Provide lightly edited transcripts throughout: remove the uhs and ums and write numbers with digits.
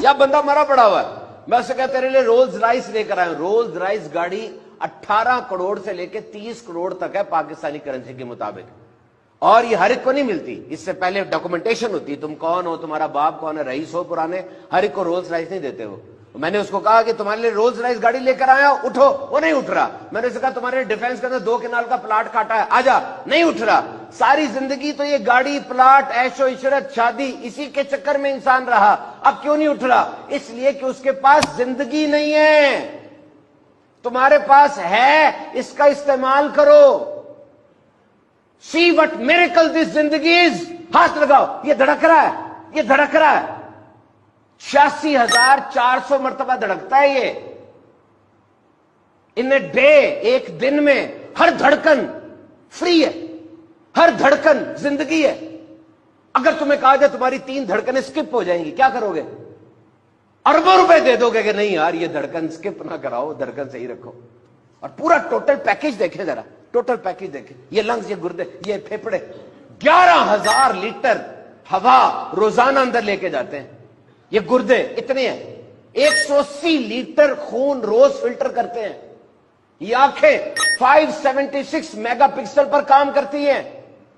या बंदा मरा पड़ा हुआ है, मैं उससे कहता तेरे लिए रोल्स राइस लेकर आया हूं। रोल्स राइस गाड़ी 18 करोड़ से लेकर 30 करोड़ तक है पाकिस्तानी करेंसी के मुताबिक, और ये हर एक को नहीं मिलती। इससे पहले डॉक्यूमेंटेशन होती है, तुम कौन हो, तुम्हारा बाप कौन है, रईस हो पुराने, हर एक को रोल्स राइस नहीं देते हो। मैंने उसको कहा कि तुम्हारे लिए रोल्स राइस गाड़ी लेकर आया, उठो, वो नहीं उठ रहा। मैंने उससे कहा तुम्हारे डिफेंस के अंदर 2 कनाल का प्लाट काटा है, आजा, नहीं उठ रहा। सारी जिंदगी तो ये गाड़ी, प्लाट, ऐशो इशरत, शादी, इसी के चक्कर में इंसान रहा। अब क्यों नहीं उठ रहा? इसलिए कि उसके पास जिंदगी नहीं है। तुम्हारे पास है, इसका इस्तेमाल करो। सी वट मिरेकल दिस जिंदगी इज। हाथ लगाओ, ये धड़क रहा है, ये धड़क रहा है। 86,400 मरतबा धड़कता है ये इन ए डे, एक दिन में। हर धड़कन फ्री है, हर धड़कन जिंदगी है। अगर तुम्हें कहा जाए तुम्हारी 3 धड़कनें स्किप हो जाएंगी, क्या करोगे? अरबों रुपए दे दोगे कि नहीं यार ये धड़कन स्किप ना कराओ, धड़कन सही रखो। और पूरा टोटल पैकेज देखे जरा, टोटल पैकेज देखे। ये लंग्स, ये गुर्दे, ये फेफड़े, 11,000 लीटर हवा रोजाना अंदर लेके जाते हैं। ये गुर्दे इतने हैं, 180 लीटर खून रोज फिल्टर करते हैं। ये आंखें 576 मेगापिक्सल पर काम करती हैं।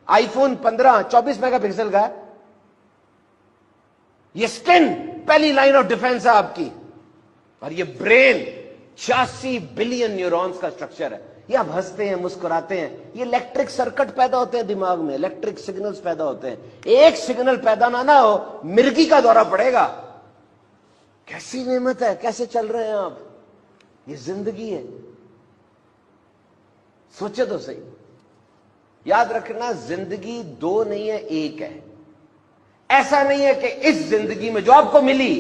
आईफोन 15 24 मेगापिक्सल का है। ये स्किन पहली लाइन ऑफ डिफेंस है आपकी। और ये ब्रेन 86 बिलियन न्यूरॉन्स का स्ट्रक्चर है। ये आप हंसते हैं, मुस्कुराते हैं, ये इलेक्ट्रिक सर्किट पैदा होते हैं दिमाग में, इलेक्ट्रिक सिग्नल्स पैदा होते हैं। एक सिग्नल पैदा ना हो, मिर्गी का दौरा पड़ेगा। कैसी नेमत है, कैसे चल रहे हैं आप? ये जिंदगी है, सोचे तो सही। याद रखना, जिंदगी 2 नहीं है, 1 है। ऐसा नहीं है कि इस जिंदगी में जो आपको मिली,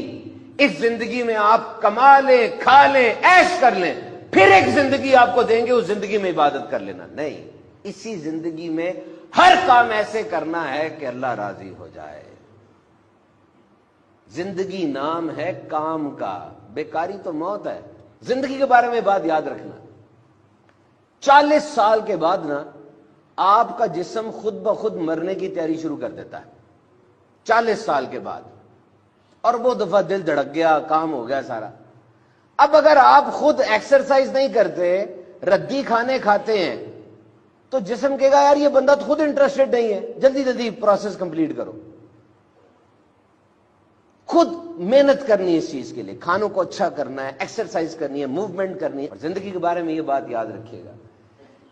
इस जिंदगी में आप कमा लें, खा लें, ऐश कर लें, फिर एक जिंदगी आपको देंगे, उस जिंदगी में इबादत कर लेना। नहीं, इसी जिंदगी में हर काम ऐसे करना है कि अल्लाह राजी हो जाए। जिंदगी नाम है काम का, बेकारी तो मौत है। जिंदगी के बारे में बात याद रखना, 40 साल के बाद ना आपका जिस्म खुद ब खुद मरने की तैयारी शुरू कर देता है। 40 साल के बाद, और वो दफा दिल धड़क गया, काम हो गया सारा। अब अगर आप खुद एक्सरसाइज नहीं करते, रद्दी खाने खाते हैं, तो जिस्म कहेगा यार ये बंदा तो खुद इंटरेस्टेड नहीं है, जल्दी जल्दी प्रोसेस कंप्लीट करो। खुद मेहनत करनी है इस चीज के लिए, खानों को अच्छा करना है, एक्सरसाइज करनी है, मूवमेंट करनी है। और जिंदगी के बारे में ये बात याद रखिएगा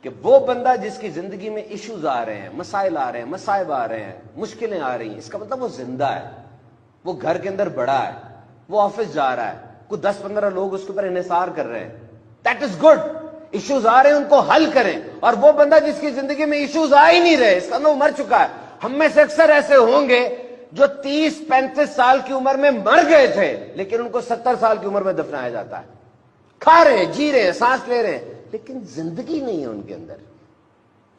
कि वो बंदा जिसकी जिंदगी में इश्यूज आ रहे हैं, मसाइल आ रहे हैं, मसाइब आ रहे हैं, मुश्किलें आ रही हैं, इसका मतलब वो जिंदा है, वो घर के अंदर बड़ा है, वो ऑफिस जा रहा है, कुछ 10-15 लोग उसके ऊपर इन्हिसार कर रहे हैं। That is good. इश्यूज आ रहे हैं, उनको हल करें। और वो बंदा जिसकी जिंदगी में इश्यूज आ ही नहीं रहे, इसका मतलब वो मर चुका है। हम में से अक्सर ऐसे होंगे जो 30-35 साल की उम्र में मर गए थे, लेकिन उनको 70 साल की उम्र में दफनाया जाता है। खा रहे हैं, जी रहे हैं, सांस ले रहे हैं, लेकिन जिंदगी नहीं है उनके अंदर,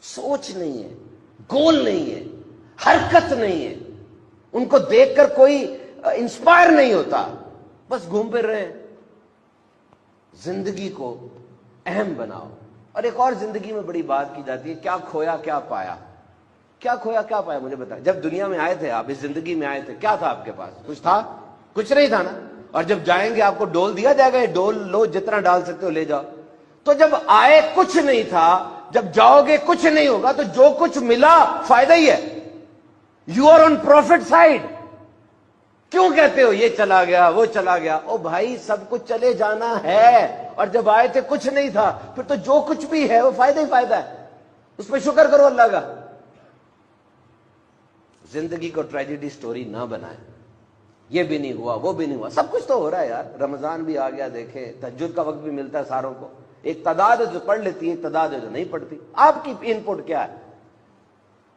सोच नहीं है, गोल नहीं है, हरकत नहीं है, उनको देखकर कोई इंस्पायर नहीं होता, बस घूम फिर रहे हैं। जिंदगी को अहम बनाओ। और एक और जिंदगी में बड़ी बात की जाती है, क्या खोया क्या पाया। क्या खोया क्या पाया, मुझे बता। जब दुनिया में आए थे आप, इस जिंदगी में आए थे, क्या था आपके पास? कुछ था? कुछ नहीं था ना। और जब जाएंगे आपको डोल दिया जाएगा, ये डोल लो, जितना डाल सकते हो ले जाओ। तो जब आए कुछ नहीं था, जब जाओगे कुछ नहीं होगा, तो जो कुछ मिला फायदा ही है। You are on profit side. क्यों कहते हो ये चला गया, वो चला गया? ओ भाई, सब कुछ चले जाना है। और जब आए थे कुछ नहीं था, फिर तो जो कुछ भी है वो फायदा ही फायदा है, उस पर शुक्र करो अल्लाह का। जिंदगी को ट्रेजेडी स्टोरी ना बनाए। ये भी नहीं हुआ, वो भी नहीं हुआ, सब कुछ तो हो रहा है यार। रमजान भी आ गया, देखे, तहज्जुद का वक्त भी मिलता है सारों को। एक तादाद है जो पढ़ लेती है, एक तादाद है जो नहीं पढ़ती। आपकी इनपुट क्या है?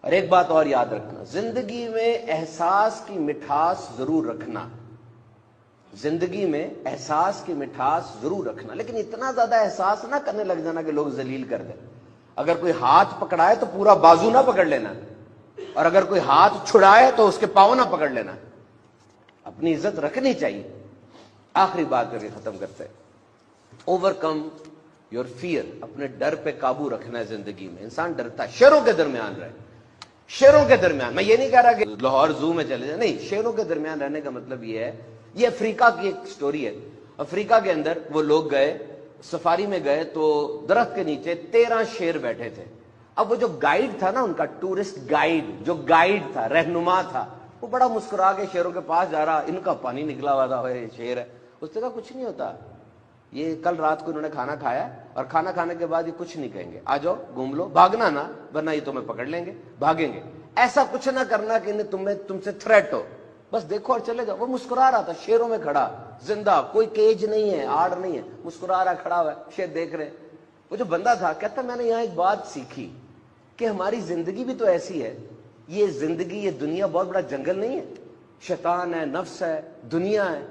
और एक बात और याद रखना, जिंदगी में एहसास की मिठास जरूर रखना। जिंदगी में एहसास की मिठास जरूर रखना, लेकिन इतना ज्यादा एहसास ना करने लग जाना कि लोग जलील कर दें। अगर कोई हाथ पकड़ाए तो पूरा बाजू ना पकड़ लेना, और अगर कोई हाथ छुड़ाए तो उसके पांव ना पकड़ लेना। अपनी इज्जत रखनी चाहिए। आखिरी बात करके खत्म करते हैं, ओवरकम योर फियर। अपने डर पे काबू रखना है। जिंदगी में इंसान डरता है, शेरों के दरमियान रहे, शेरों के दरमियान। मैं ये नहीं कह रहा कि लाहौर जू में चले जाए, नहीं, शेरों के दरमियान रहने का मतलब ये है یہ افریقہ کی ایک سٹوری ہے. افریقہ کے اندر وہ لوگ گئے, سفاری میں گئے, تو درخت کے نیچے 13 شیر بیٹھے تھے. اب وہ جو گائیڈ تھا نا ان کا, ٹورسٹ گائیڈ, جو گائیڈ تھا, رہنما تھا, وہ بڑا مسکرا کے شیروں کے پاس جا رہا, ان کا پانی نکلا ہوا تھا, یہ شیر ہے. اس نے کہا کچھ نہیں ہوتا, یہ کل رات کو انہوں نے کھانا کھایا اور کھانا کھانے کے بعد یہ کچھ نہیں کہیں گے, آ جاؤ گھوم لو, بھاگنا نا ورنہ یہ تمہیں پکڑ لیں گے, بھاگیں گے. ایسا کچھ نہ کرنا کہ تم سے تھریٹ ہو, بس دیکھو اور چلے جاؤ. وہ مسکرا رہا تھا شیروں میں کھڑا, زندہ, کوئی کیج نہیں ہے, آڑ نہیں ہے, مسکرا رہا, کھڑا ہوا ہے, شیر دیکھ رہے. وہ جو بندہ تھا کہتا میں نے یہاں ایک بات سیکھی کہ ہماری زندگی بھی تو ایسی ہے, یہ زندگی, یہ دنیا بہت بڑا جنگل نہیں ہے, شیطان ہے, نفس ہے, دنیا ہے,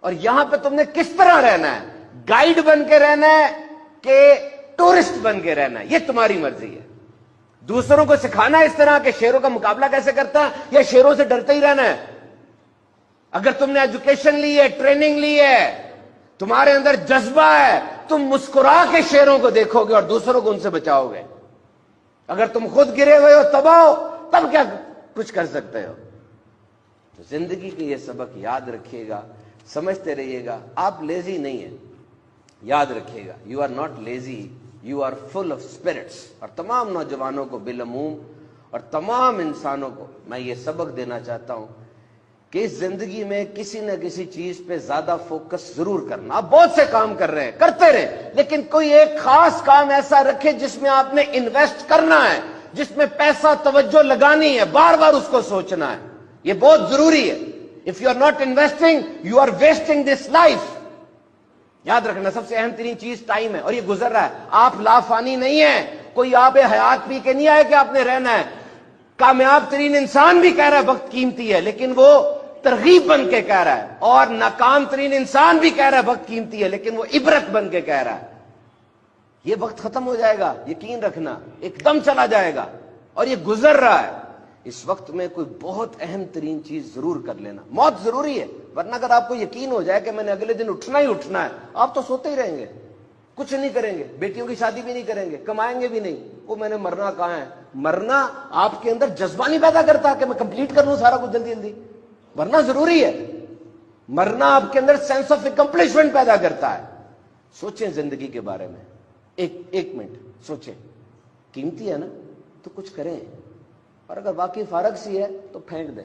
اور یہاں پہ تم نے کس طرح رہنا ہے, گائیڈ بن کے رہنا ہے کہ ٹورسٹ بن کے رہنا ہے, یہ تمہاری مرضی ہے. دوسروں کو سکھانا اس طرح کہ شیروں کا مقابلہ کیسے کرتا ہے یا شیروں سے ڈرتے ہی رہنا ہے. اگر تم نے ایجوکیشن لی ہے, ٹریننگ لی ہے, تمہارے اندر جذبہ ہے, تم مسکرا کے شیروں کو دیکھو گے اور دوسروں کو ان سے بچاؤ گے. اگر تم خود گرے ہوئے ہو, تباہ ہو, تب کیا کچھ کر سکتے ہو. تو زندگی کے یہ سبق یاد رکھیے گا, سمجھتے رہیے گا. آپ لیزی نہیں ہیں, یاد رکھیے گا, you are not lazy, you are full of spirits. اور تمام نوجوانوں کو بالعموم اور تمام انسانوں کو میں یہ سبق دینا چاہتا ہوں کہ اس زندگی میں کسی نہ کسی چیز پہ زیادہ فوکس ضرور کرنا. آپ بہت سے کام کر رہے ہیں, کرتے رہیں, لیکن کوئی ایک خاص کام ایسا رکھے جس میں آپ نے انویسٹ کرنا ہے, جس میں پیسہ توجہ لگانی ہے, بار بار اس کو سوچنا ہے. یہ بہت ضروری ہے. If you are not investing, you are wasting this life. یاد رکھنا سب سے اہم ترین چیز ٹائم ہے, اور یہ گزر رہا ہے. آپ لافانی نہیں ہیں, کوئی آب حیات پی کے نہیں آئے کہ آپ نے رہنا ہے. کامیاب ترین انسان بھی کہہ رہا ہے وقت قیمتی ہے, لیکن وہ ترغیب بن کے کہہ رہا ہے. اور ناکام ترین انسان بھی کہہ رہا ہے وقت قیمتی ہے, لیکن وہ عبرت بن کے کہہ رہا ہے. یہ وقت ختم ہو جائے گا, یقین رکھنا, ایک دم چلا جائے گا, اور یہ گزر رہا ہے. اس وقت میں کوئی بہت اہم ترین چیز ضرور کر لینا. موت ضروری ہے, ورنہ اگر آپ کو یقین ہو جائے کہ میں نے اگلے دن اٹھنا ہی اٹھنا ہے, آپ تو سوتے ہی رہیں گے, کچھ نہیں کریں گے, بیٹیوں کی شادی بھی نہیں کریں گے, کمائیں گے بھی نہیں. وہ میں نے مرنا کہاں ہے. مرنا آپ کے اندر جذبہ نہیں پیدا کرتا کہ میں کمپلیٹ کر لوں سارا کچھ جلدی جلدی. مرنا ضروری ہے. مرنا آپ کے اندر سینس آف اکمپلشمنٹ پیدا کرتا ہے. سوچیں زندگی کے بارے میں, ایک منٹ سوچیں. قیمتی ہے نا, تو کچھ کریں, اور اگر واقعی فارغ سی ہے تو پھینک دیں.